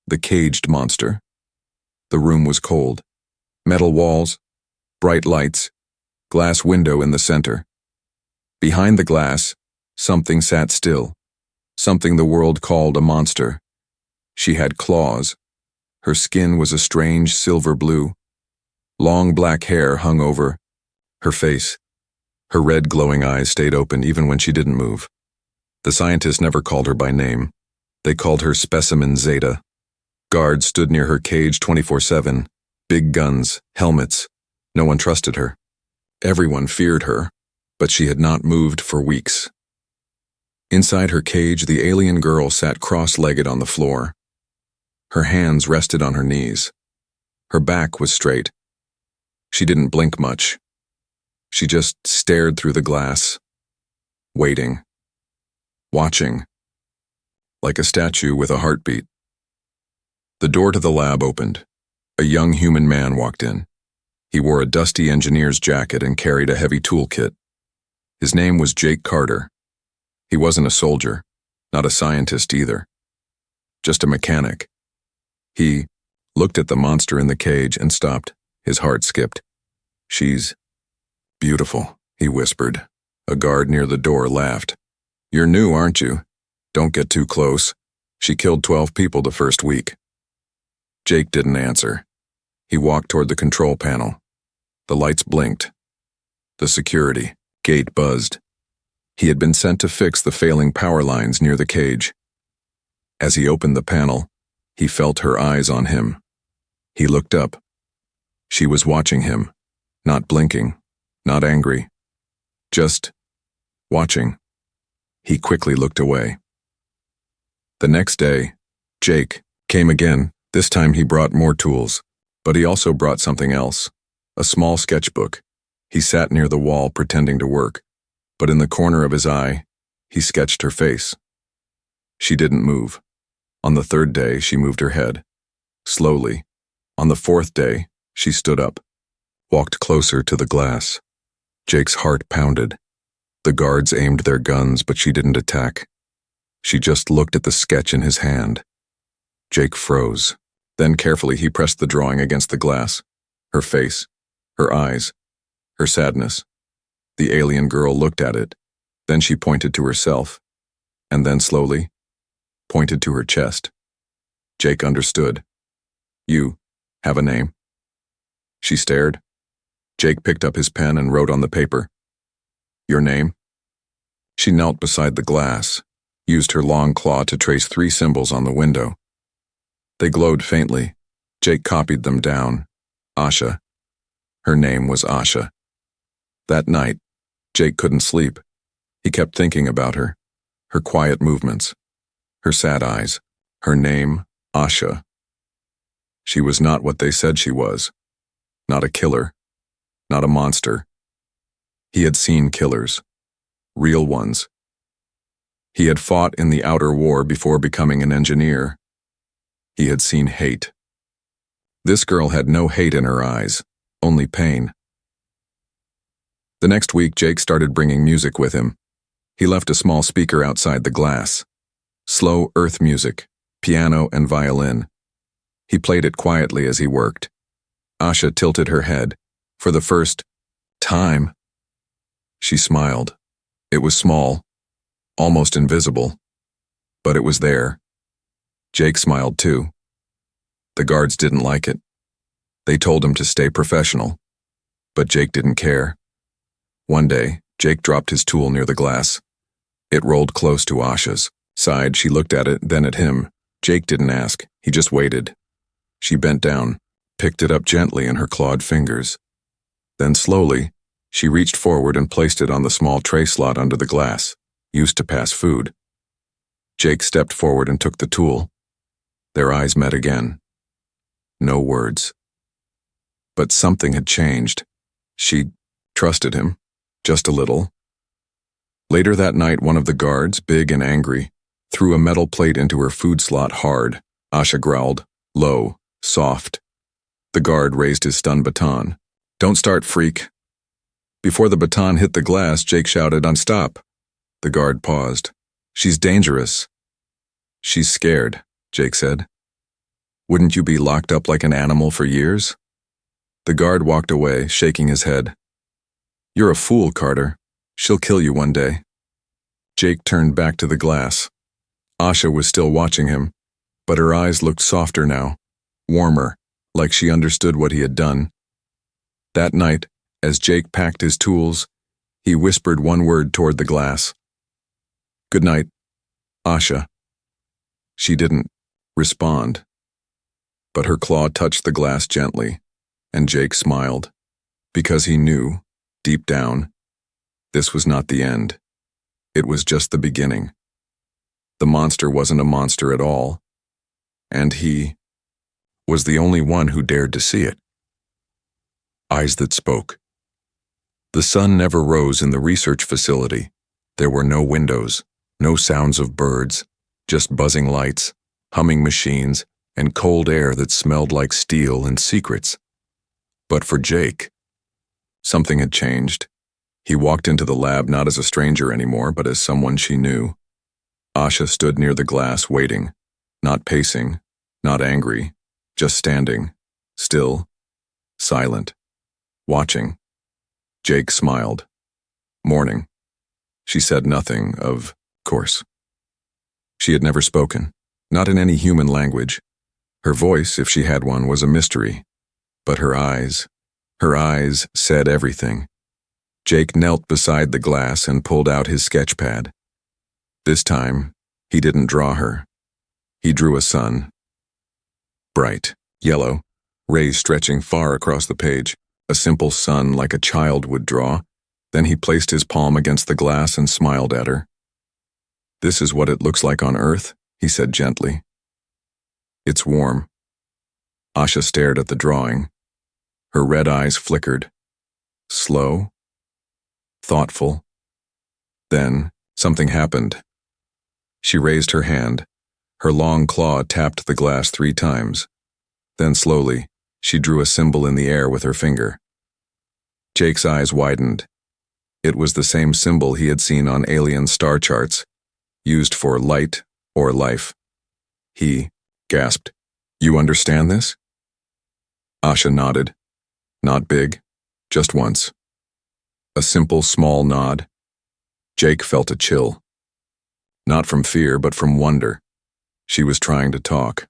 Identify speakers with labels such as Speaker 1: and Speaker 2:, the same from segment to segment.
Speaker 1: The caged monster. The room was cold. Metal walls, bright lights, glass window in the center. Behind the glass, something sat still, something the world called a monster. She had claws. Her skin was a strange silver blue. Long black hair hung over her face. Her red glowing eyes stayed open even when she didn't move. The scientists never called her by name. They called her Specimen Zeta. Guards stood near her cage 24/7. Big guns, helmets. No one trusted her. Everyone feared her, but she had not moved for weeks. Inside her cage, the alien girl sat cross-legged on the floor. Her hands rested on her knees. Her back was straight. She didn't blink much. She just stared through the glass, waiting, watching, like a statue with a heartbeat. The door to the lab opened. A young human man walked in. He wore a dusty engineer's jacket and carried a heavy toolkit. His name was Jake Carter. He wasn't a soldier, not a scientist either, just a mechanic. He looked at the monster in the cage and stopped. His heart skipped. "She's beautiful," he whispered. A guard near the door laughed. "You're new, aren't you? Don't get too close. She killed 12 people the first week." Jake didn't answer. He walked toward the control panel. The lights blinked. The security gate buzzed. He had been sent to fix the failing power lines near the cage. As he opened the panel, he felt her eyes on him. He looked up. She was watching him, not blinking, not angry, just watching. He quickly looked away. The next day, Jake came again. This time he brought more tools, but he also brought something else, a small sketchbook. He sat near the wall pretending to work, but in the corner of his eye, he sketched her face. She didn't move. On the third day, she moved her head. Slowly. On the fourth day, she stood up, walked closer to the glass. Jake's heart pounded. The guards aimed their guns, but she didn't attack. She just looked at the sketch in his hand. Jake froze. Then carefully he pressed the drawing against the glass. Her face, her eyes, her sadness. The alien girl looked at it. Then she pointed to herself, and then slowly pointed to her chest. Jake understood. "You have a name?" She stared. Jake picked up his pen and wrote on the paper. "Your name?" She knelt beside the glass, used her long claw to trace 3 symbols on the window. They glowed faintly. Jake copied them down. Asha. Her name was Asha. That night, Jake couldn't sleep. He kept thinking about her quiet movements, her sad eyes, her name, Asha. She was not what they said she was. Not a killer. Not a monster. He had seen killers. Real ones. He had fought in the outer war before becoming an engineer. He had seen hate. This girl had no hate in her eyes, only pain. The next week, Jake started bringing music with him. He left a small speaker outside the glass. Slow earth music, piano and violin. He played it quietly as he worked. Asha tilted her head. For the first time, she smiled. It was small, almost invisible, but it was there. Jake smiled too. The guards didn't like it. They told him to stay professional, but Jake didn't care. One day, Jake dropped his tool near the glass. It rolled close to Asha's. Sighed, she looked at it, then at him. Jake didn't ask, he just waited. She bent down, picked it up gently in her clawed fingers. Then slowly, she reached forward and placed it on the small tray slot under the glass, used to pass food. Jake stepped forward and took the tool. Their eyes met again. No words. But something had changed. She trusted him, just a little. Later that night, one of the guards, big and angry, threw a metal plate into her food slot hard. Asha growled, low, soft. The guard raised his stun baton. "Don't start, freak." Before the baton hit the glass, Jake shouted, "Unstop." The guard paused. "She's dangerous." "She's scared," Jake said. Wouldn't you be locked up like an animal for years? The guard walked away, shaking his head. You're a fool, Carter. She'll kill you one day. Jake turned back to the glass. Asha was still watching him, but her eyes looked softer now, warmer, like she understood what he had done. That night, as Jake packed his tools, he whispered one word toward the glass. Good night, Asha. She didn't respond, but her claw touched the glass gently, and Jake smiled, because he knew, deep down, this was not the end. It was just the beginning. The monster wasn't a monster at all, and he was the only one who dared to see it. Eyes that spoke. The sun never rose in the research facility. There were no windows, no sounds of birds, just buzzing lights, humming machines, and cold air that smelled like steel and secrets. But for Jake, something had changed. He walked into the lab not as a stranger anymore, but as someone she knew. Asha stood near the glass waiting, not pacing, not angry, just standing, still, silent, watching. Jake smiled. Morning. She said nothing, of course. She had never spoken, not in any human language. Her voice, if she had one, was a mystery. But her eyes said everything. Jake knelt beside the glass and pulled out his sketch pad. This time, he didn't draw her. He drew a sun. Bright, yellow, rays stretching far across the page, a simple sun like a child would draw. Then he placed his palm against the glass and smiled at her. This is what it looks like on Earth, he said gently. It's warm. Asha stared at the drawing. Her red eyes flickered. Slow. Thoughtful. Then, something happened. She raised her hand. Her long claw tapped the glass 3 times. Then slowly, she drew a symbol in the air with her finger. Jake's eyes widened. It was the same symbol he had seen on alien star charts, used for light or life. He gasped, You understand this? Asha nodded. Not big, just once. A simple, small nod. Jake felt a chill. Not from fear, but from wonder. She was trying to talk.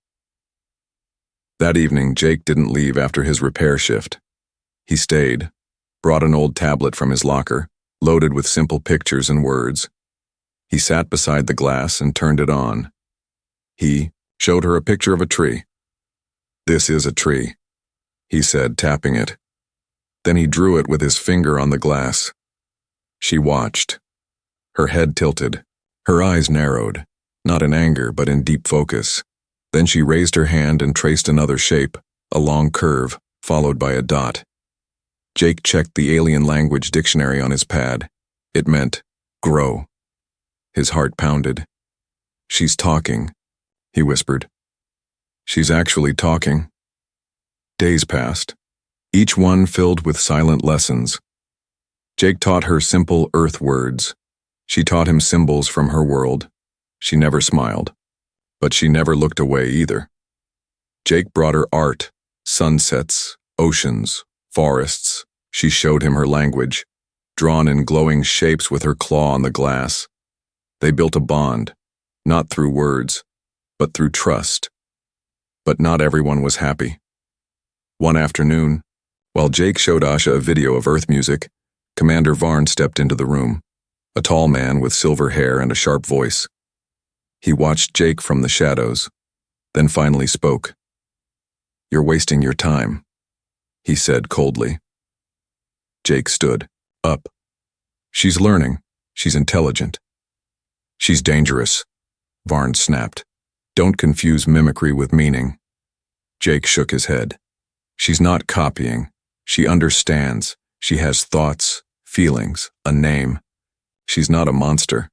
Speaker 1: That evening, Jake didn't leave after his repair shift. He stayed, brought an old tablet from his locker, loaded with simple pictures and words. He sat beside the glass and turned it on. He showed her a picture of a tree. This is a tree, he said, tapping it. Then he drew it with his finger on the glass. She watched. Her head tilted. Her eyes narrowed, not in anger but in deep focus. Then she raised her hand and traced another shape, a long curve, followed by a dot. Jake checked the alien language dictionary on his pad. It meant, grow. His heart pounded. She's talking, he whispered. She's actually talking. Days passed, each one filled with silent lessons. Jake taught her simple Earth words. She taught him symbols from her world. She never smiled, but she never looked away either. Jake brought her art, sunsets, oceans, forests. She showed him her language, drawn in glowing shapes with her claw on the glass. They built a bond, not through words, but through trust. But not everyone was happy. One afternoon, while Jake showed Asha a video of Earth music, Commander Varn stepped into the room, a tall man with silver hair and a sharp voice. He watched Jake from the shadows, then finally spoke. You're wasting your time, he said coldly. Jake stood, up. She's learning. She's intelligent. She's dangerous, Varn snapped. Don't confuse mimicry with meaning. Jake shook his head. She's not copying. She understands. She has thoughts, feelings, a name. She's not a monster.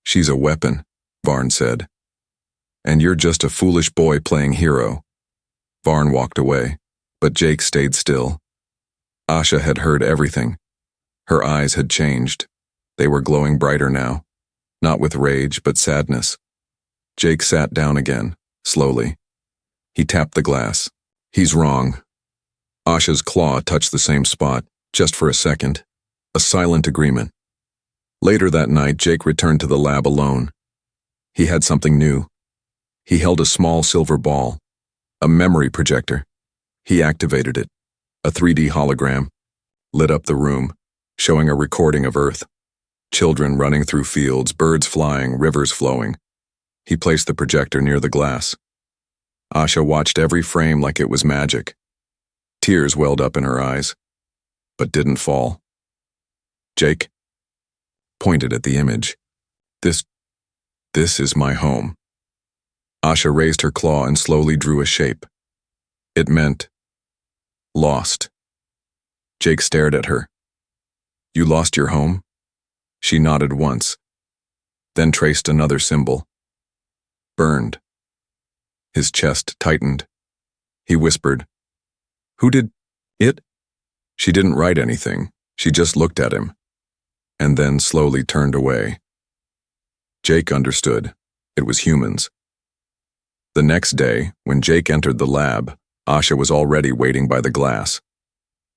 Speaker 1: She's a weapon, Varn said. And you're just a foolish boy playing hero. Varn walked away, but Jake stayed still. Asha had heard everything. Her eyes had changed. They were glowing brighter now, not with rage but sadness. Jake sat down again, slowly. He tapped the glass. He's wrong. Asha's claw touched the same spot, just for a second. A silent agreement. Later that night, Jake returned to the lab alone. He had something new. He held a small silver ball, a memory projector. He activated it. A 3D hologram lit up the room, showing a recording of Earth. Children running through fields, birds flying, rivers flowing. He placed the projector near the glass. Asha watched every frame like it was magic. Tears welled up in her eyes, but didn't fall. Jake pointed at the image. This is my home. Asha raised her claw and slowly drew a shape. It meant lost. Jake stared at her. You lost your home? She nodded once, then traced another symbol. Burned. His chest tightened. He whispered, Who did it? She didn't write anything. She just looked at him, and then slowly turned away. Jake understood. It was humans. The next day, when Jake entered the lab, Asha was already waiting by the glass.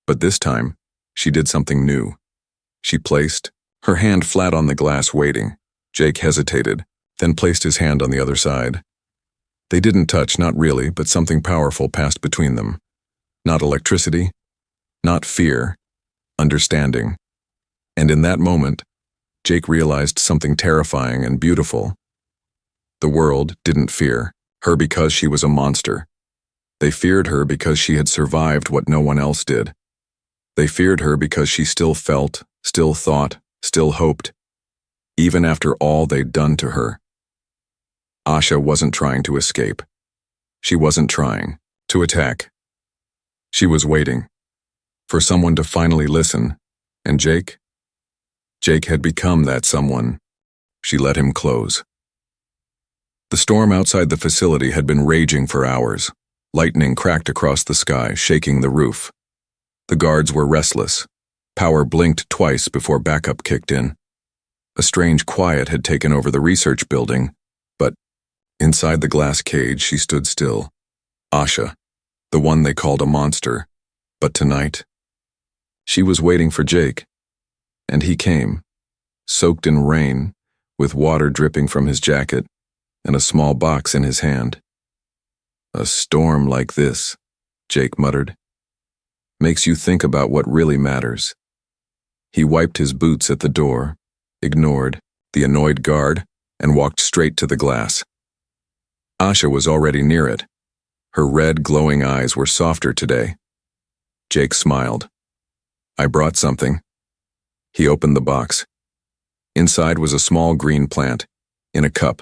Speaker 1: But this time, she did something new. She placed her hand flat on the glass, waiting. Jake hesitated, then placed his hand on the other side. They didn't touch, not really, but something powerful passed between them. Not electricity, not fear, understanding. And in that moment, Jake realized something terrifying and beautiful. The world didn't fear her because she was a monster. They feared her because she had survived what no one else did. They feared her because she still felt, still thought, still hoped, even after all they'd done to her. Asha wasn't trying to escape. She wasn't trying to attack. She was waiting for someone to finally listen, and Jake had become that someone. She let him close. The storm outside the facility had been raging for hours. Lightning cracked across the sky, shaking the roof. The guards were restless. Power blinked twice before backup kicked in. A strange quiet had taken over the research building, but inside the glass cage she stood still. Asha, the one they called a monster. But tonight, she was waiting for Jake. And he came, soaked in rain, with water dripping from his jacket, and a small box in his hand. A storm like this, Jake muttered, makes you think about what really matters. He wiped his boots at the door, ignored the annoyed guard, and walked straight to the glass. Asha was already near it. Her red, glowing eyes were softer today. Jake smiled. I brought something. He opened the box. Inside was a small green plant, in a cup.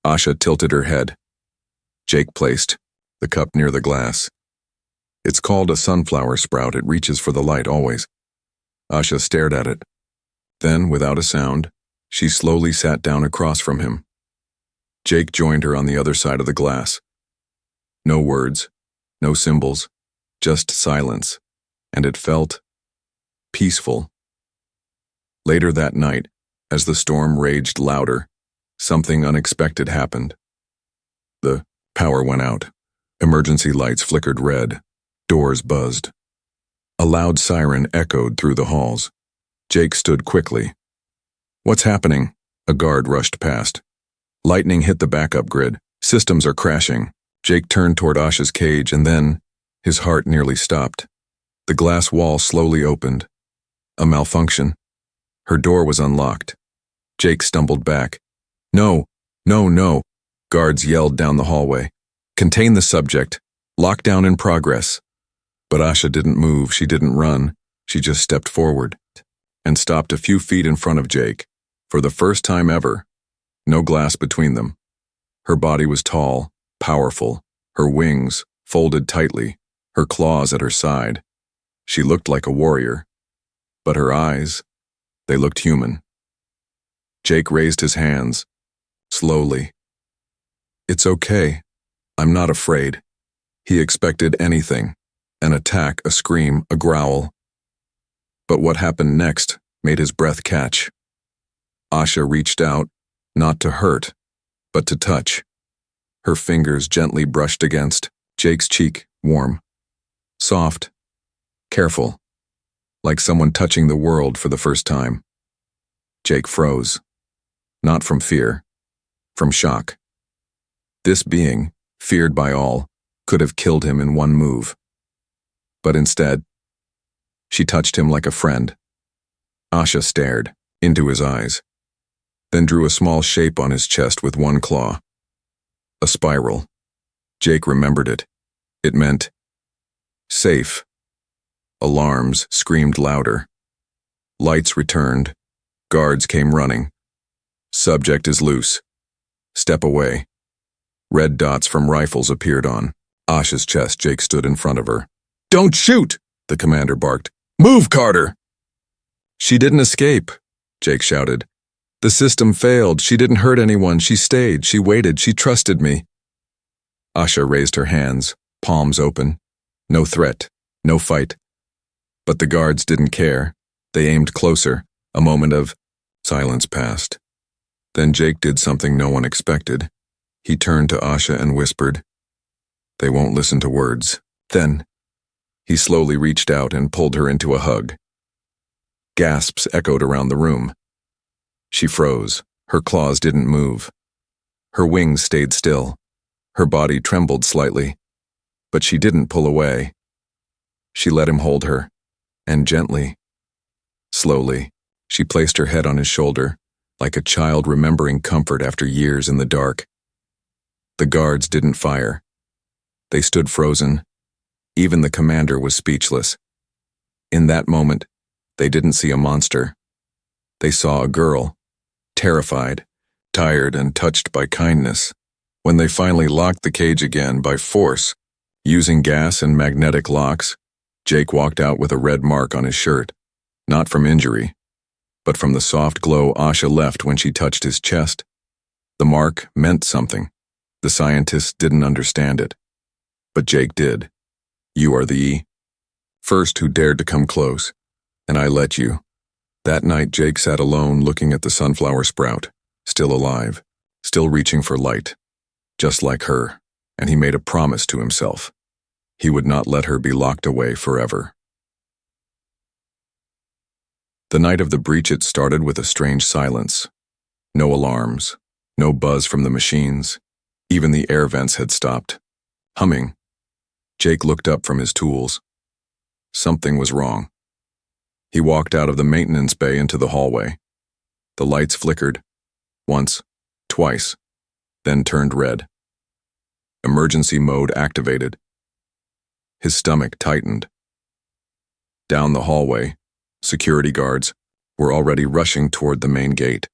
Speaker 1: Asha tilted her head. Jake placed the cup near the glass. It's called a sunflower sprout. It reaches for the light always. Asha stared at it. Then, without a sound, she slowly sat down across from him. Jake joined her on the other side of the glass. No words, no symbols, just silence, and it felt peaceful. Later that night, as the storm raged louder, something unexpected happened. The power went out. Emergency lights flickered red. Doors buzzed. A loud siren echoed through the halls. Jake stood quickly. What's happening? A guard rushed past. Lightning hit the backup grid. Systems are crashing. Jake turned toward Asha's cage and then, his heart nearly stopped. The glass wall slowly opened. A malfunction. Her door was unlocked. Jake stumbled back. No, no, no. Guards yelled down the hallway. Contain the subject. Lockdown in progress. But Asha didn't move. She didn't run. She just stepped forward and stopped a few feet in front of Jake. For the first time ever, no glass between them. Her body was tall, powerful, her wings folded tightly, her claws at her side. She looked like a warrior, but her eyes, they looked human. Jake raised his hands, slowly. It's okay. I'm not afraid. He expected anything, an attack, a scream, a growl. But what happened next made his breath catch. Asha reached out, not to hurt, but to touch. Her fingers gently brushed against Jake's cheek, warm, soft, careful, like someone touching the world for the first time. Jake froze, not from fear, from shock. This being, feared by all, could have killed him in one move. But instead, she touched him like a friend. Asha stared into his eyes, then drew a small shape on his chest with one claw. A spiral. Jake remembered it. It meant safe. Alarms screamed louder. Lights returned. Guards came running. Subject is loose. Step away. Red dots from rifles appeared on Asha's chest. Jake stood in front of her. "Don't shoot!" the commander barked. "Move, Carter!" "She didn't escape," Jake shouted. "The system failed. She didn't hurt anyone. She stayed. She waited. She trusted me." Asha raised her hands, palms open. No threat, no fight. But the guards didn't care. They aimed closer. A moment of silence passed. Then Jake did something no one expected. He turned to Asha and whispered, "They won't listen to words." Then he slowly reached out and pulled her into a hug. Gasps echoed around the room. She froze. Her claws didn't move. Her wings stayed still. Her body trembled slightly. But she didn't pull away. She let him hold her, and gently, slowly, she placed her head on his shoulder, like a child remembering comfort after years in the dark. The guards didn't fire. They stood frozen. Even the commander was speechless. In that moment, they didn't see a monster. They saw a girl, terrified, tired, and touched by kindness. When they finally locked the cage again by force, using gas and magnetic locks, Jake walked out with a red mark on his shirt, not from injury, but from the soft glow Asha left when she touched his chest. The mark meant something. The scientists didn't understand it, but Jake did. "You are the first who dared to come close, and I let you." That night Jake sat alone looking at the sunflower sprout, still alive, still reaching for light, just like her, and he made a promise to himself. He would not let her be locked away forever. The night of the breach, it started with a strange silence. No alarms, no buzz from the machines. Even the air vents had stopped. Humming. Jake looked up from his tools. Something was wrong. He walked out of the maintenance bay into the hallway. The lights flickered, once, twice, then turned red. Emergency mode activated. His stomach tightened. Down the hallway, security guards were already rushing toward the main gate.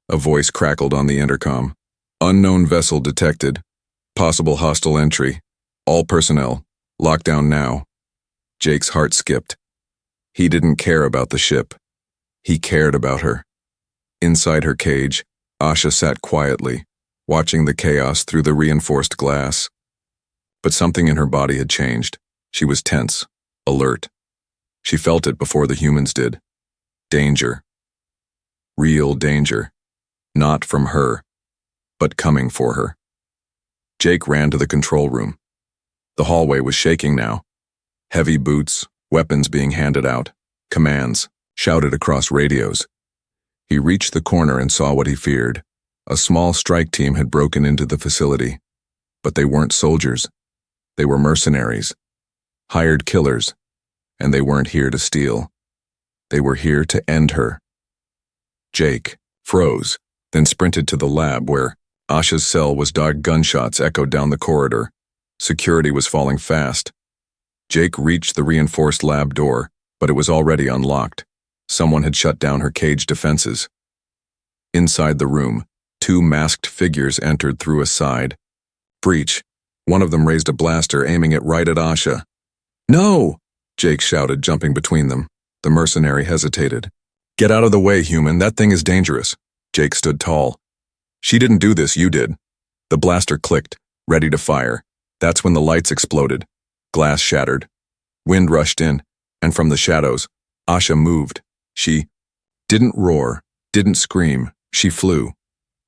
Speaker 1: A voice crackled on the intercom. "Unknown vessel detected. Possible hostile entry. All personnel, lockdown now." Jake's heart skipped. He didn't care about the ship. He cared about her. Inside her cage, Asha sat quietly, watching the chaos through the reinforced glass. But something in her body had changed. She was tense, alert. She felt it before the humans did. Danger. Real danger. Not from her, but coming for her. Jake ran to the control room. The hallway was shaking now. Heavy boots, weapons being handed out, commands, shouted across radios. He reached the corner and saw what he feared. A small strike team had broken into the facility. But they weren't soldiers. They were mercenaries. Hired killers. And they weren't here to steal. They were here to end her. Jake froze, then sprinted to the lab where Asha's cell was dark. Gunshots echoed down the corridor. Security was falling fast. Jake reached the reinforced lab door, but it was already unlocked. Someone had shut down her cage defenses. Inside the room, two masked figures entered through a side. Breach. One of them raised a blaster, aiming it right at Asha. "No!" Jake shouted, jumping between them. The mercenary hesitated. "Get out of the way, human. That thing is dangerous." Jake stood tall. "She didn't do this, you did." The blaster clicked, ready to fire. That's when the lights exploded. Glass shattered. Wind rushed in, and from the shadows, Asha moved. She didn't roar, didn't scream. She flew.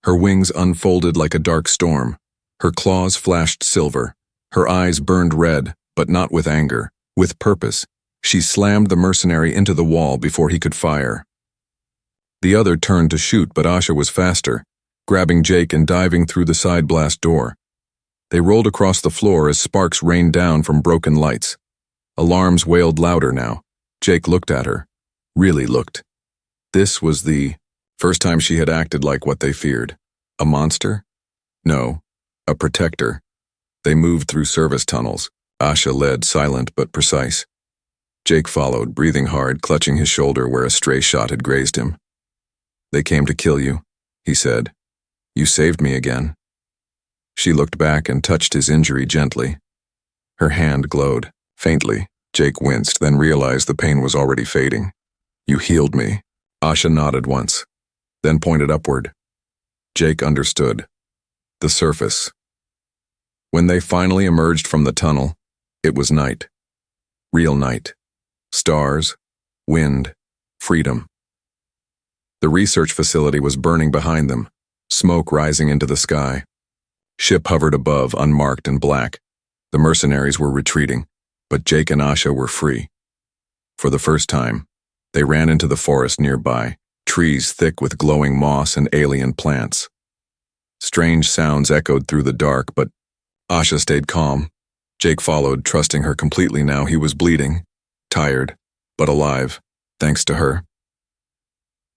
Speaker 1: Her wings unfolded like a dark storm. Her claws flashed silver. Her eyes burned red, but not with anger, with purpose. She slammed the mercenary into the wall before he could fire. The other turned to shoot, but Asha was faster, grabbing Jake and diving through the side blast door. They rolled across the floor as sparks rained down from broken lights. Alarms wailed louder now. Jake looked at her. Really looked. This was the first time she had acted like what they feared. A monster? No, a protector. They moved through service tunnels. Asha led, silent but precise. Jake followed, breathing hard, clutching his shoulder where a stray shot had grazed him. "They came to kill you," he said. "You saved me again." She looked back and touched his injury gently. Her hand glowed. Faintly, Jake winced, then realized the pain was already fading. "You healed me." Asha nodded once, then pointed upward. Jake understood. The surface. When they finally emerged from the tunnel, it was night. Real night. Stars, wind, freedom. The research facility was burning behind them, smoke rising into the sky. Ship hovered above, unmarked and black. The mercenaries were retreating, but Jake and Asha were free. For the first time, they ran into the forest nearby, trees thick with glowing moss and alien plants. Strange sounds echoed through the dark, but Asha stayed calm. Jake followed, trusting her completely now. He was bleeding, tired, but alive, thanks to her.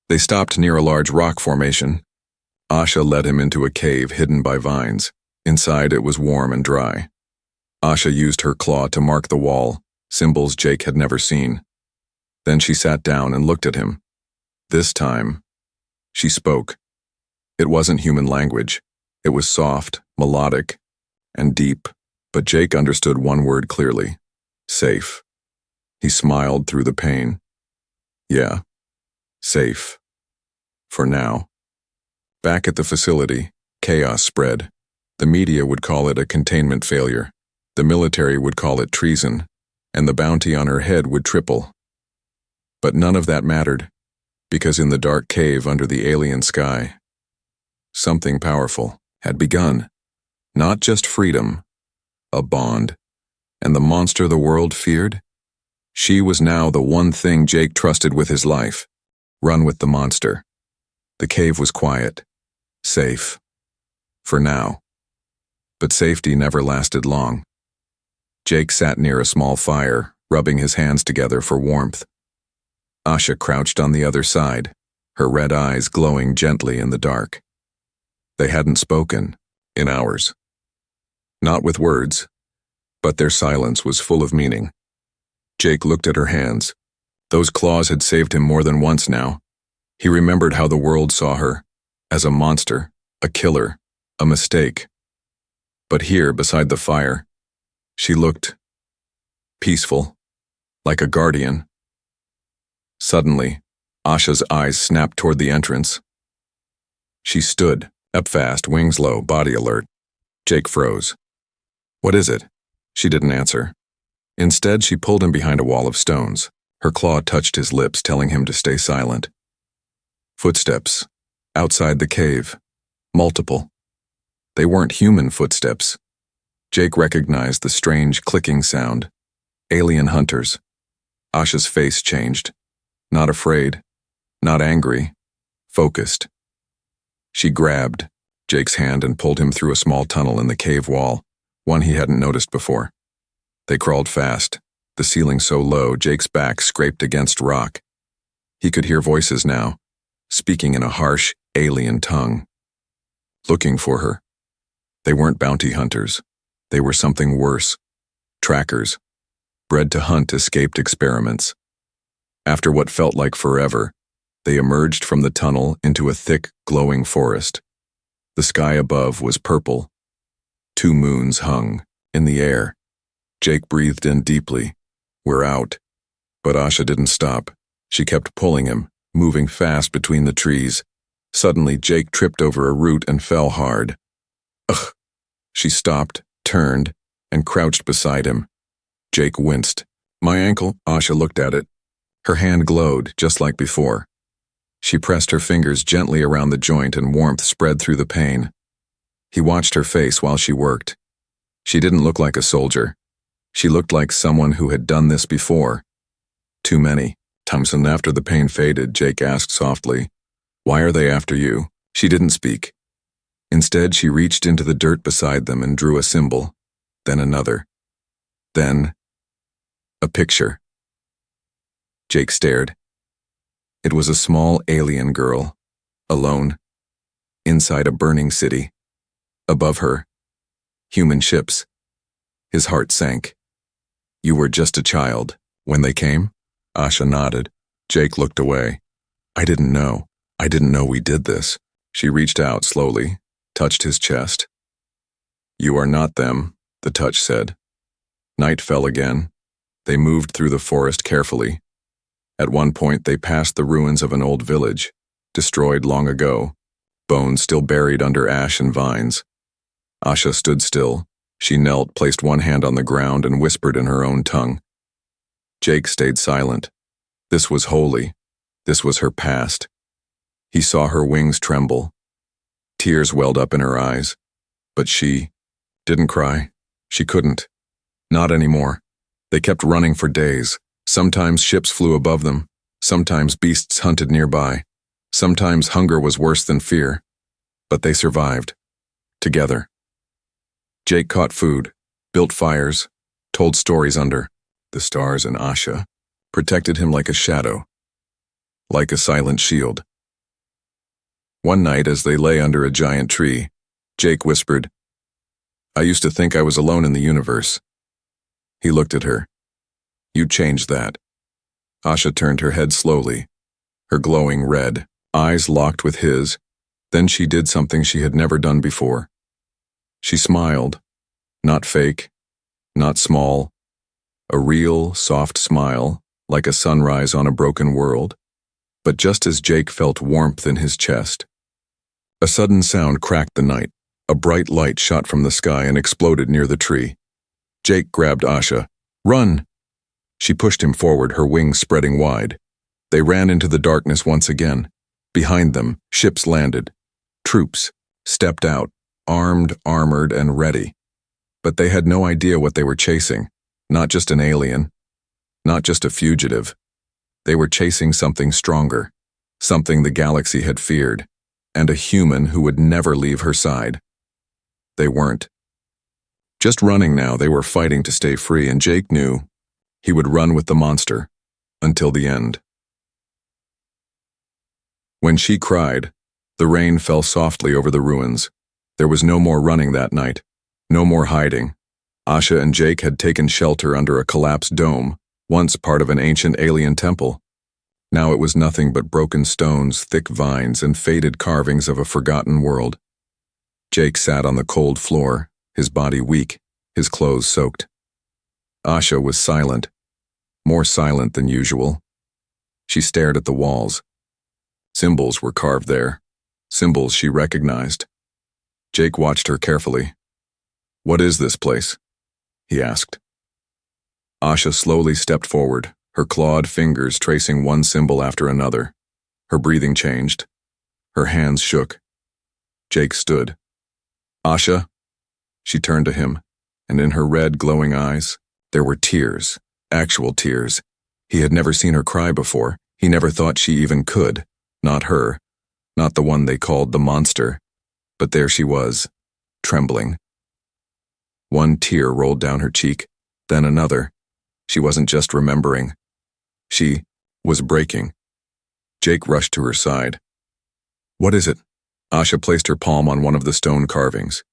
Speaker 1: They stopped near a large rock formation. Asha led him into a cave hidden by vines. Inside it was warm and dry. Asha used her claw to mark the wall, symbols Jake had never seen. Then she sat down and looked at him. This time, she spoke. It wasn't human language. It was soft, melodic, and deep, but Jake understood one word clearly. Safe. He smiled through the pain. Yeah, safe. For now. Back at the facility, chaos spread. The media would call it a containment failure. The military would call it treason, and the bounty on her head would triple. But none of that mattered, because in the dark cave under the alien sky, something powerful had begun. Not just freedom, a bond. And the monster the world feared? She was now the one thing Jake trusted with his life. Run with the monster. The cave was quiet, safe. For now. But safety never lasted long. Jake sat near a small fire, rubbing his hands together for warmth. Asha crouched on the other side, her red eyes glowing gently in the dark. They hadn't spoken in hours. Not with words, but their silence was full of meaning. Jake looked at her hands. Those claws had saved him more than once now. He remembered how the world saw her, as a monster, a killer, a mistake. But here, beside the fire, she looked peaceful, like a guardian. Suddenly, Asha's eyes snapped toward the entrance. She stood, up fast, wings low, body alert. Jake froze. "What is it?" She didn't answer. Instead, she pulled him behind a wall of stones. Her claw touched his lips, telling him to stay silent. Footsteps. Outside the cave. Multiple. They weren't human footsteps. Jake recognized the strange clicking sound. Alien hunters. Asha's face changed. Not afraid. Not angry. Focused. She grabbed Jake's hand and pulled him through a small tunnel in the cave wall, one he hadn't noticed before. They crawled fast, the ceiling so low Jake's back scraped against rock. He could hear voices now, speaking in a harsh, alien tongue. Looking for her. They weren't bounty hunters. They were something worse. Trackers. Bred to hunt escaped experiments. After what felt like forever, they emerged from the tunnel into a thick, glowing forest. The sky above was purple. 2 moons hung in the air. Jake breathed in deeply. We're out. But Asha didn't stop. She kept pulling him, moving fast between the trees. Suddenly, Jake tripped over a root and fell hard. Ugh! She stopped, turned, and crouched beside him. Jake winced. "My ankle." Asha looked at it. Her hand glowed, just like before. She pressed her fingers gently around the joint and warmth spread through the pain. He watched her face while she worked. She didn't look like a soldier. She looked like someone who had done this before. Too many times. And after the pain faded, Jake asked softly, "Why are they after you?" She didn't speak. Instead, she reached into the dirt beside them and drew a symbol, then another. Then, a picture. Jake stared. It was a small alien girl, alone, inside a burning city. Above her, human ships. His heart sank. "You were just a child when they came?" Asha nodded. Jake looked away. I didn't know we did this." She reached out slowly, touched his chest. "You are not them," the touch said. Night fell again. They moved through the forest carefully. At one point, they passed the ruins of an old village, destroyed long ago, bones still buried under ash and vines. Asha stood still. She knelt, placed one hand on the ground, and whispered in her own tongue. Jake stayed silent. This was holy. This was her past. He saw her wings tremble. Tears welled up in her eyes. But she didn't cry. She couldn't. Not anymore. They kept running for days. Sometimes ships flew above them. Sometimes beasts hunted nearby. Sometimes hunger was worse than fear. But they survived. Together. Jake caught food, built fires, told stories under the stars, and Asha protected him like a shadow, like a silent shield. One night, as they lay under a giant tree, Jake whispered, "I used to think I was alone in the universe." He looked at her. "You changed that." Asha turned her head slowly, her glowing red eyes locked with his. Then she did something she had never done before. She smiled, not fake, not small, a real, soft smile, like a sunrise on a broken world. But just as Jake felt warmth in his chest, a sudden sound cracked the night. A bright light shot from the sky and exploded near the tree. Jake grabbed Asha. "Run!" She pushed him forward, her wings spreading wide. They ran into the darkness once again. Behind them, ships landed. Troops stepped out, armed, armored, and ready. But they had no idea what they were chasing. Not just an alien. Not just a fugitive. They were chasing something stronger. Something the galaxy had feared. And a human who would never leave her side. They weren't just running now, they were fighting to stay free, and Jake knew he would run with the monster until the end. When she cried, the rain fell softly over the ruins. There was no more running that night, no more hiding. Asha and Jake had taken shelter under a collapsed dome, once part of an ancient alien temple. Now it was nothing but broken stones, thick vines, and faded carvings of a forgotten world. Jake sat on the cold floor, his body weak, his clothes soaked. Asha was silent, more silent than usual. She stared at the walls. Symbols were carved there, symbols she recognized. Jake watched her carefully. "What is this place?" he asked. Asha slowly stepped forward, her clawed fingers tracing one symbol after another. Her breathing changed. Her hands shook. Jake stood. "Asha?" She turned to him, and in her red, glowing eyes, there were tears, actual tears. He had never seen her cry before. He never thought she even could. Not her, not the one they called the monster. But there she was, trembling. One tear rolled down her cheek, then another. She wasn't just remembering. She was breaking. Jake rushed to her side. "What is it?" Asha placed her palm on one of the stone carvings.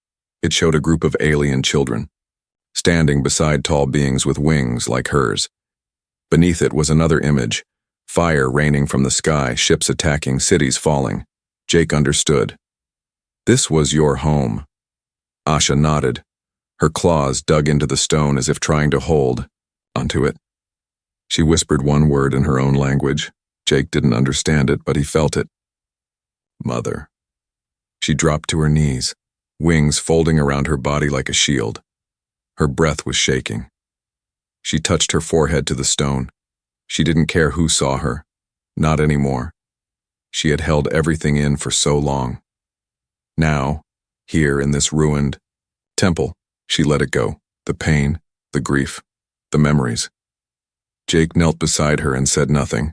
Speaker 1: It showed a group of alien children, standing beside tall beings with wings like hers. Beneath it was another image, fire raining from the sky, ships attacking, cities falling. Jake understood. This was your home. Asha nodded. Her claws dug into the stone as if trying to hold onto it. She whispered one word in her own language. Jake didn't understand it, but he felt it. "Mother." She dropped to her knees, wings folding around her body like a shield. Her breath was shaking. She touched her forehead to the stone. She didn't care who saw her. Not anymore. She had held everything in for so long. Now, Here in this ruined temple, she let it go. The pain, the grief, the memories. Jake knelt beside her and said nothing.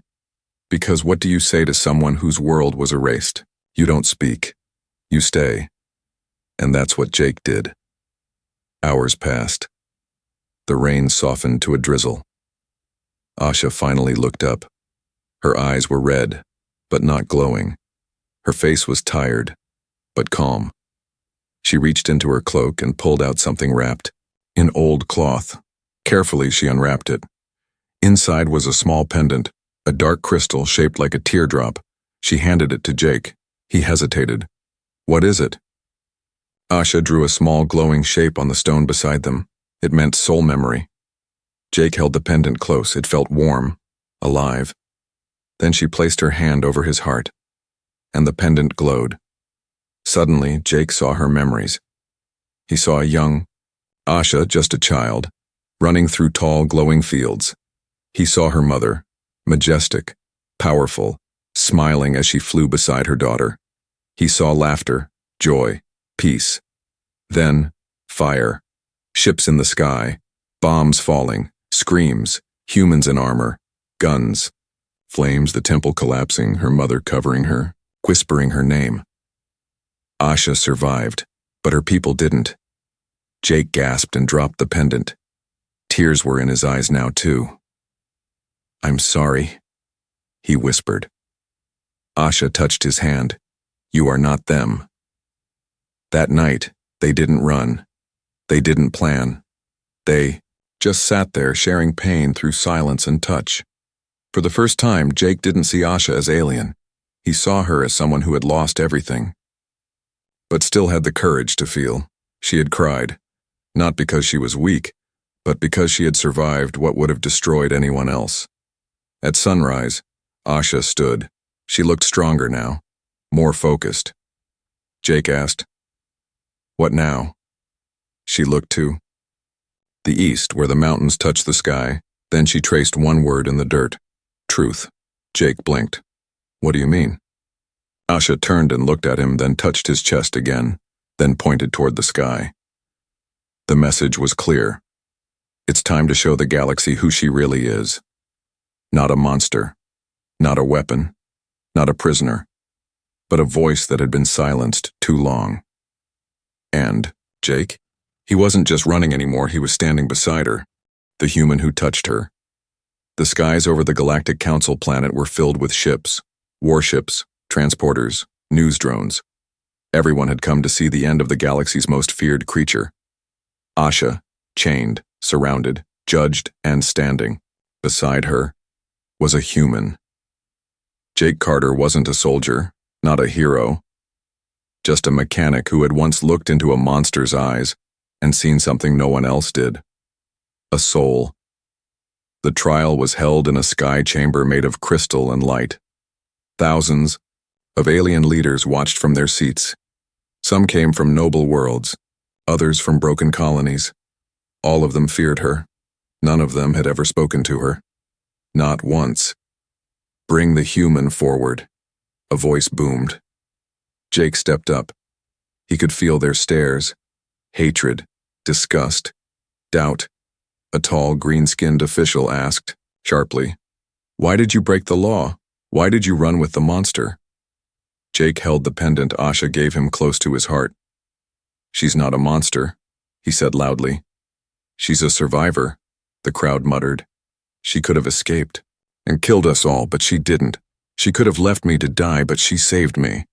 Speaker 1: Because what do you say to someone whose world was erased? You don't speak. You stay. And that's what Jake did. Hours passed. The rain softened to a drizzle. Asha finally looked up. Her eyes were red, but not glowing. Her face was tired, but calm. She reached into her cloak and pulled out something wrapped in old cloth. Carefully, she unwrapped it. Inside was a small pendant, a dark crystal shaped like a teardrop. She handed it to Jake. He hesitated. What is it? Asha drew a small glowing shape on the stone beside them. It meant soul memory. Jake held the pendant close. It felt warm, alive. Then she placed her hand over his heart, and the pendant glowed. Suddenly, Jake saw her memories. He saw a young Asha, just a child, running through tall, glowing fields. He saw her mother, majestic, powerful, smiling as she flew beside her daughter. He saw laughter, joy, peace. Then, fire, ships in the sky, bombs falling, screams, humans in armor, guns, flames, the temple collapsing, her mother covering her, whispering her name. Asha survived, but her people didn't. Jake gasped and dropped the pendant. Tears were in his eyes now, too. I'm sorry, he whispered. Asha touched his hand. You are not them. That night, they didn't run. They didn't plan. They just sat there sharing pain through silence and touch. For the first time, Jake didn't see Asha as alien. He saw her as someone who had lost everything, but still had the courage to feel. She had cried, not because she was weak, but because she had survived what would have destroyed anyone else. At sunrise, Asha stood. She looked stronger now, more focused. Jake asked, What now? She looked to the east, where the mountains touched the sky. Then she traced one word in the dirt. Truth. Jake blinked. What do you mean? Asha turned and looked at him, then touched his chest again, then pointed toward the sky. The message was clear. It's time to show the galaxy who she really is. Not a monster, not a weapon, not a prisoner, but a voice that had been silenced too long. And Jake? He wasn't just running anymore, he was standing beside her, the human who touched her. The skies over the Galactic Council planet were filled with ships, warships, transporters, news drones. Everyone had come to see the end of the galaxy's most feared creature. Asha, chained, surrounded, judged, and standing. Beside her was a human. Jake Carter wasn't a soldier, not a hero, just a mechanic who had once looked into a monster's eyes and seen something no one else did. A soul. The trial was held in a sky chamber made of crystal and light. Thousands of alien leaders watched from their seats. Some came from noble worlds, others from broken colonies. All of them feared her. None of them had ever spoken to her. Not once. Bring the human forward, a voice boomed. Jake stepped up. He could feel their stares. Hatred, disgust, doubt. A tall, green-skinned official asked, sharply, Why did you break the law? Why did you run with the monster? Jake held the pendant Asha gave him close to his heart. She's not a monster, he said loudly. She's a survivor, the crowd muttered. She could have escaped and killed us all, but she didn't. She could have left me to die, but she saved me.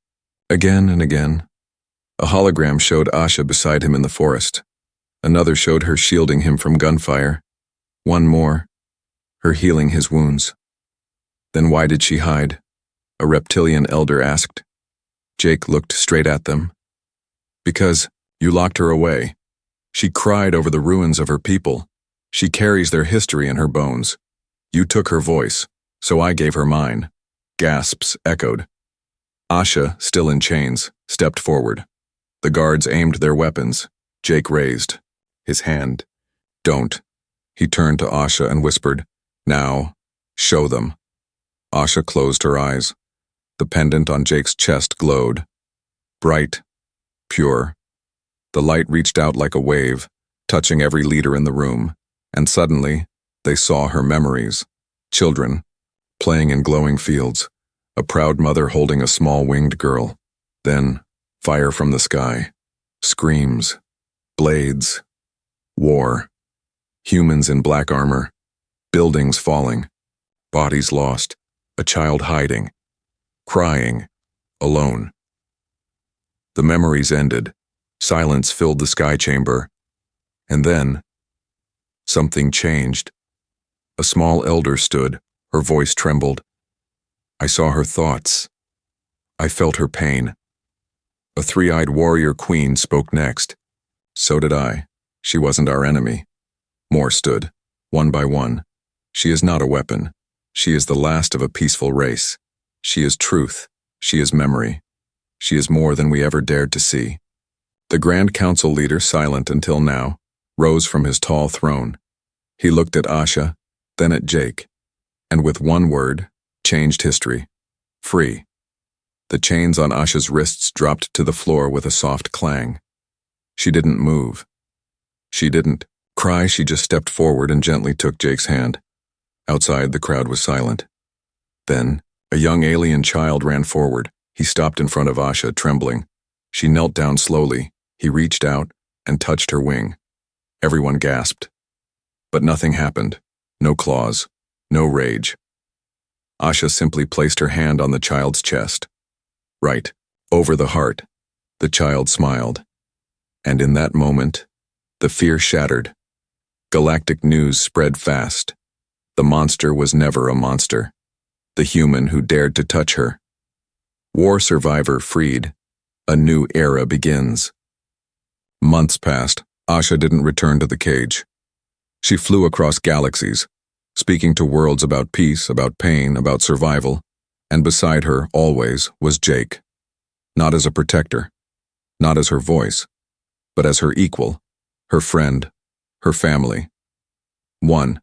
Speaker 1: Again and again. A hologram showed Asha beside him in the forest. Another showed her shielding him from gunfire. One more, her healing his wounds. Then why did she hide? A reptilian elder asked. Jake looked straight at them. Because you locked her away. She cried over the ruins of her people. She carries their history in her bones. You took her voice, so I gave her mine. Gasps echoed. Asha, still in chains, stepped forward. The guards aimed their weapons. Jake raised his hand. Don't. He turned to Asha and whispered, Now, show them. Asha closed her eyes. The pendant on Jake's chest glowed. Bright, pure, The light reached out like a wave, touching every leader in the room, and suddenly, they saw her memories. Children, playing in glowing fields, a proud mother holding a small winged girl. Then, fire from the sky, screams, blades, war, humans in black armor, buildings falling, bodies lost, a child hiding, crying, alone. The memories ended, silence filled the sky chamber, and then, something changed. A small elder stood, her voice trembled. I saw her thoughts. I felt her pain. A three-eyed warrior queen spoke next. So did I. She wasn't our enemy. More stood, one by one. She is not a weapon. She is the last of a peaceful race. She is truth. She is memory. She is more than we ever dared to see. The Grand Council leader, silent until now, rose from his tall throne. He looked at Asha, then at Jake, and with one word, changed history. Free. The chains on Asha's wrists dropped to the floor with a soft clang. She didn't move. She didn't cry, she just stepped forward and gently took Jake's hand. Outside, the crowd was silent. Then, a young alien child ran forward. He stopped in front of Asha, trembling. She knelt down slowly. He reached out and touched her wing. Everyone gasped. But nothing happened. No claws. No rage. Asha simply placed her hand on the child's chest. Right, over the heart. The child smiled. And in that moment, the fear shattered. Galactic news spread fast. The monster was never a monster. The human who dared to touch her. War survivor freed. A new era begins. Months passed. Asha didn't return to the cage. She flew across galaxies, speaking to worlds about peace, about pain, about survival, and beside her, always, was Jake. Not as a protector, not as her voice, but as her equal, her friend, her family. One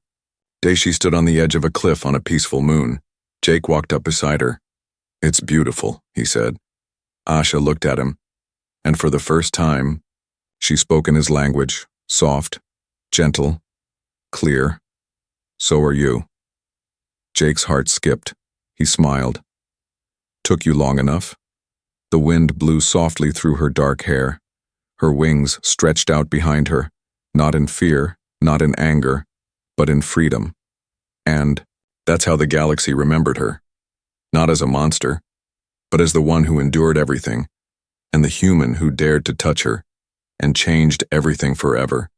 Speaker 1: day she stood on the edge of a cliff on a peaceful moon. Jake walked up beside her. It's beautiful, he said. Asha looked at him, and for the first time, she spoke in his language, soft, gentle, clear. So are you. Jake's heart skipped. He smiled. Took you long enough? The wind blew softly through her dark hair. Her wings stretched out behind her, not in fear, not in anger, but in freedom. And that's how the galaxy remembered her. Not as a monster, but as the one who endured everything, and the human who dared to touch her, and changed everything forever.